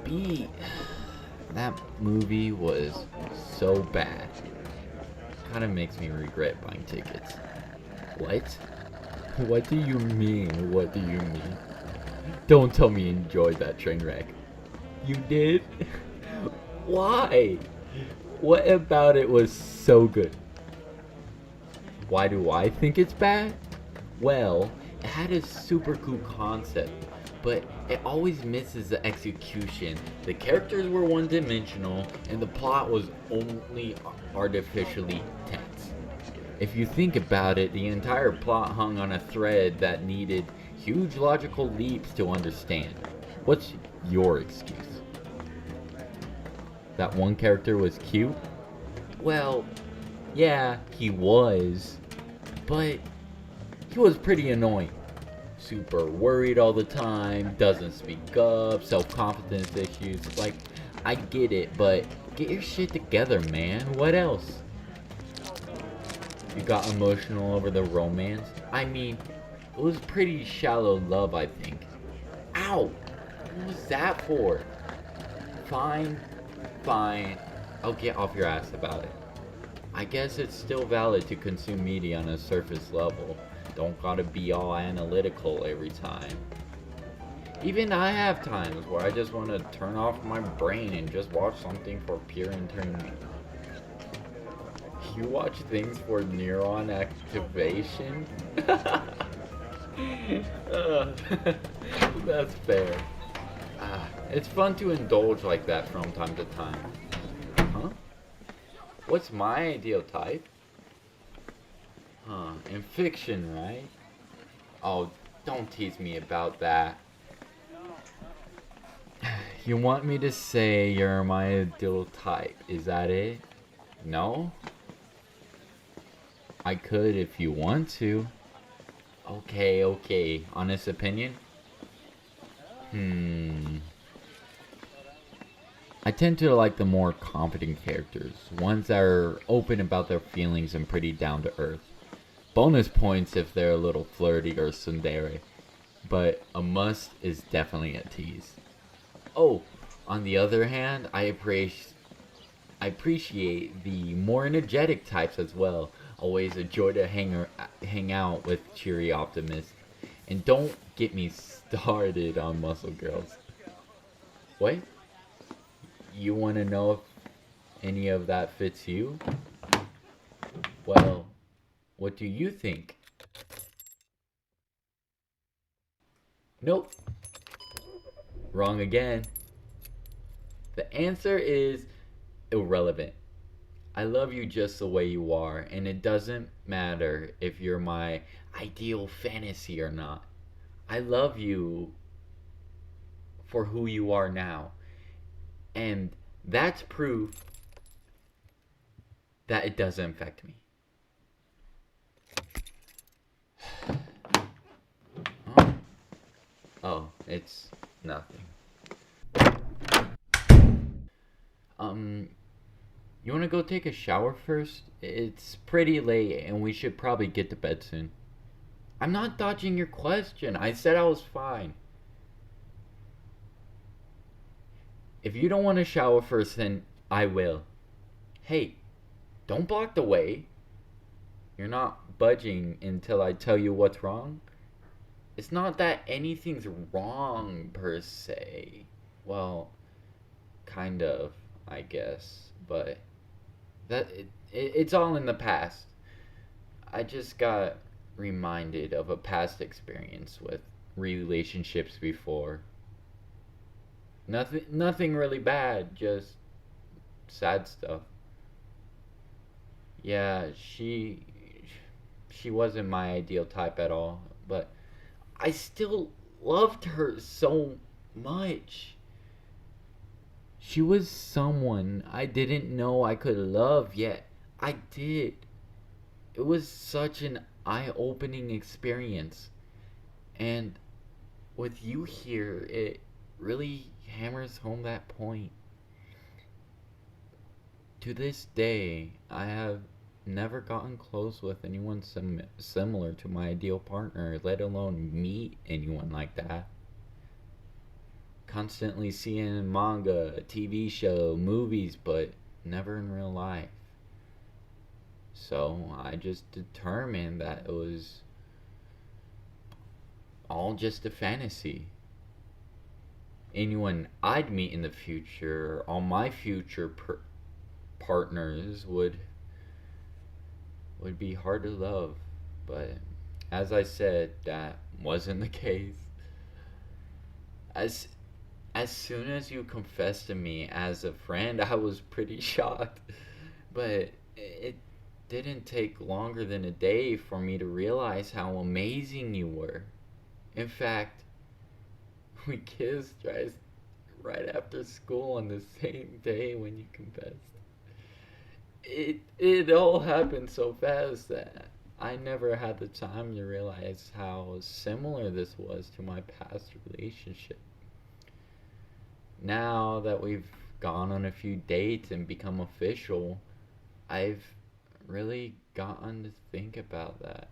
be. That movie was so bad. Kind of makes me regret buying tickets. What? What do you mean? What do you mean? Don't tell me you enjoyed that train wreck. You did? Why? What about it was so good? Why do I think it's bad? Well, it had a super cool concept, but it always misses the execution. The characters were one dimensional, and the plot was only artificially tense. If you think about it, the entire plot hung on a thread that needed huge logical leaps to understand. What's your excuse? That one character was cute? Well, yeah, he was, but he was pretty annoying. Super worried all the time, doesn't speak up, self-confidence issues. Like, I get it, but get your shit together, man. What else? You got emotional over the romance? I mean, it was pretty shallow love, I think. Ow! What was that for? Fine, fine. I'll get off your ass about it. I guess it's still valid to consume media on a surface level. Don't gotta be all analytical every time. Even I have times where I just want to turn off my brain and just watch something for pure entertainment. You watch things for neuron activation? That's fair. It's fun to indulge like that from time to time. Huh? What's my ideal type? In fiction, right? Oh, don't tease me about that. You want me to say you're my ideal type, is that it? No? I could if you want to. Okay. Honest opinion? I tend to like the more confident characters, ones that are open about their feelings and pretty down to earth. Bonus points if they're a little flirty or tsundere, but a must is definitely a tease. Oh, on the other hand, I appreciate the more energetic types as well. Always a joy to hang out with cheery optimists. And don't get me started on muscle girls. What? You want to know if any of that fits you? Well, what do you think? Nope. Wrong again. The answer is irrelevant. I love you just the way you are, and it doesn't matter if you're my ideal fantasy or not. I love you for who you are now. And that's proof that it doesn't affect me. Oh, it's nothing. You wanna go take a shower first? It's pretty late and we should probably get to bed soon. I'm not dodging your question. I said I was fine. If you don't want to shower first, then I will. Hey, don't block the way. You're not budging until I tell you what's wrong. It's not that anything's wrong per se. Well, kind of, I guess, but it's all in the past. I just got reminded of a past experience with relationships before. Nothing really bad, just sad stuff. Yeah, she wasn't my ideal type at all, but I still loved her so much. She was someone I didn't know I could love, yet I did. It was such an eye-opening experience. And with you here, it really hammers home that point. To this day, I have never gotten close with anyone similar to my ideal partner, let alone meet anyone like that. constantly seeing manga, TV show, movies, but never in real life. So I just determined that it was all just a fantasy. Anyone I'd meet in the future, all my future partners would be hard to love. But as I said, that wasn't the case. As as soon as you confessed to me as a friend, I was pretty shocked. But it didn't take longer than a day for me to realize how amazing you were. In fact, we kissed right after school on the same day when you confessed. It all happened so fast that I never had the time to realize how similar this was to my past relationship. Now that we've gone on a few dates and become official, I've really gotten to think about that.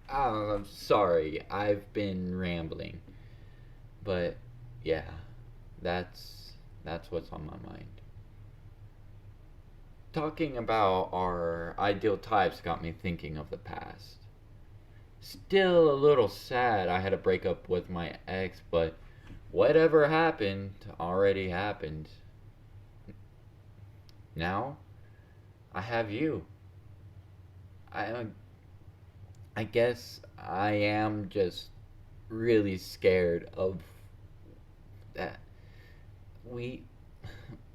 Oh, I'm sorry, I've been rambling. But yeah, that's what's on my mind. Talking about our ideal types got me thinking of the past. Still a little sad I had to break up with my ex, but whatever happened already happened. Now I have you. I I guess I am just really scared of that we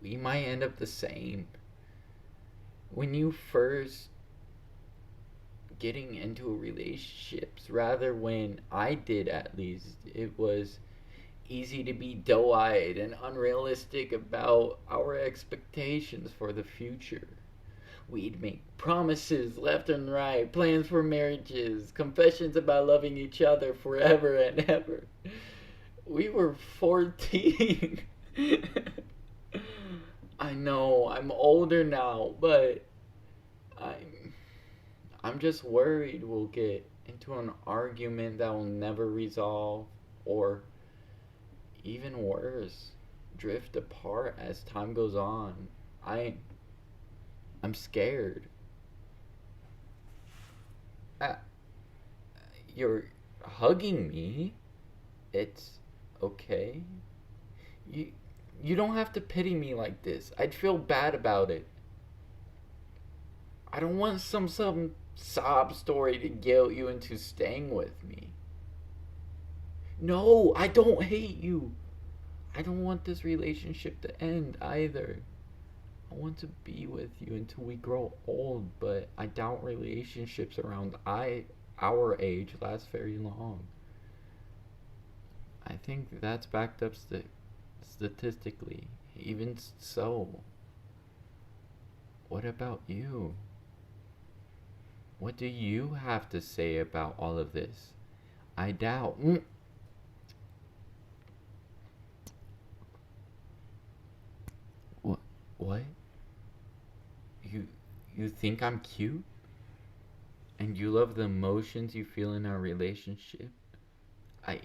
we might end up the same. When you first getting into relationships, rather when I did at least, it was easy to be doe-eyed and unrealistic about our expectations for the future. We'd make promises left and right, plans for marriages, confessions about loving each other forever and ever. We were 14. I know I'm older now, but I'm I'm just worried we'll get into an argument that will never resolve, or even worse, drift apart as time goes on. I I'm scared. Uh, you're hugging me. It's okay. You you don't have to pity me like this. I'd feel bad about it. I don't want some sob story to guilt you into staying with me. No, I don't hate you. I don't want this relationship to end either. I want to be with you until we grow old, but I doubt relationships around our age last very long. I think that's backed up statistically. Even so, what about you? What do you have to say about all of this? I doubt. What? What? You you think I'm cute? And you love the emotions you feel in our relationship? I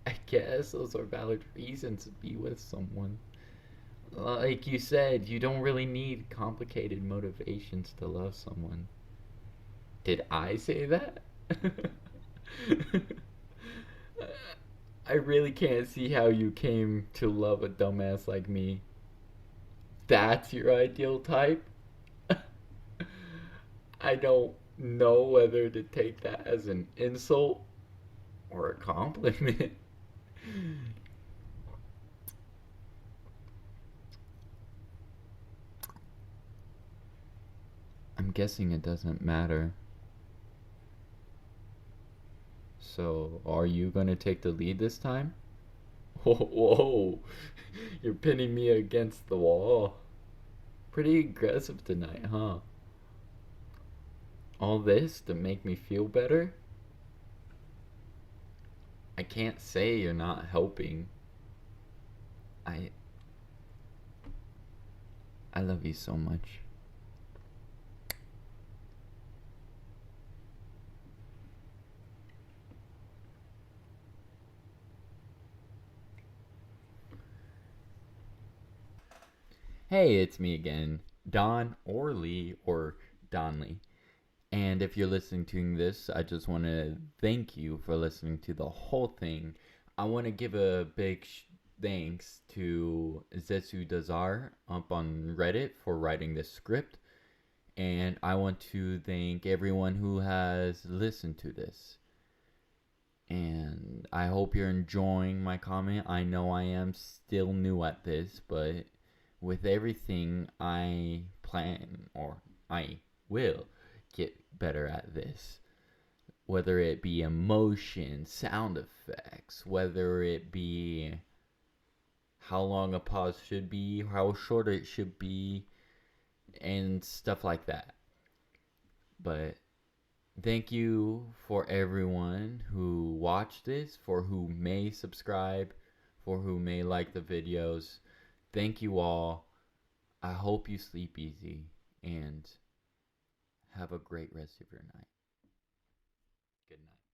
I guess those are valid reasons to be with someone. Like you said, you don't really need complicated motivations to love someone. Did I say that? I really can't see how you came to love a dumbass like me. That's your ideal type? I don't know whether to take that as an insult or a compliment. I'm guessing it doesn't matter. So, are you gonna take the lead this time? Whoa, you're pinning me against the wall. Pretty aggressive tonight, huh? All this to make me feel better? I can't say you're not helping. I I love you so much. Hey, it's me again, Don or Lee or DonLee. And if you're listening to this, I just want to thank you for listening to the whole thing. I want to give a big thanks to Zetsudoesart up on Reddit for writing this script. And I want to thank everyone who has listened to this. And I hope you're enjoying my comment. I know I am still new at this, but with everything I plan or I will get better at this. Whether it be emotion, sound effects, whether it be how long a pause should be, how short it should be, and stuff like that. But thank you for everyone who watched this, for who may subscribe, for who may like the videos. Thank you all. I hope you sleep easy and have a great rest of your night. Good night.